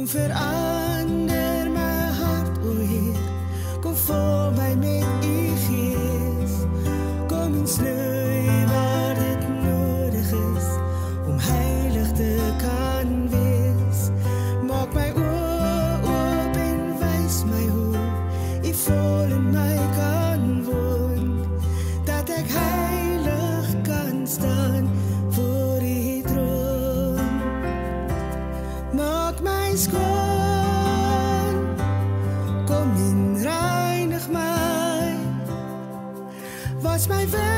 Kom verander my hart, o Heer. Kom vul my met u gees. Kom en snoei waar dit nodig is om heilig te kan wees. Maak my oë oop en wys my hoe u vol in my kan woon, dat ek heilig kan staan voor u troon. Maak my skoon, kom en reinig my, was my weg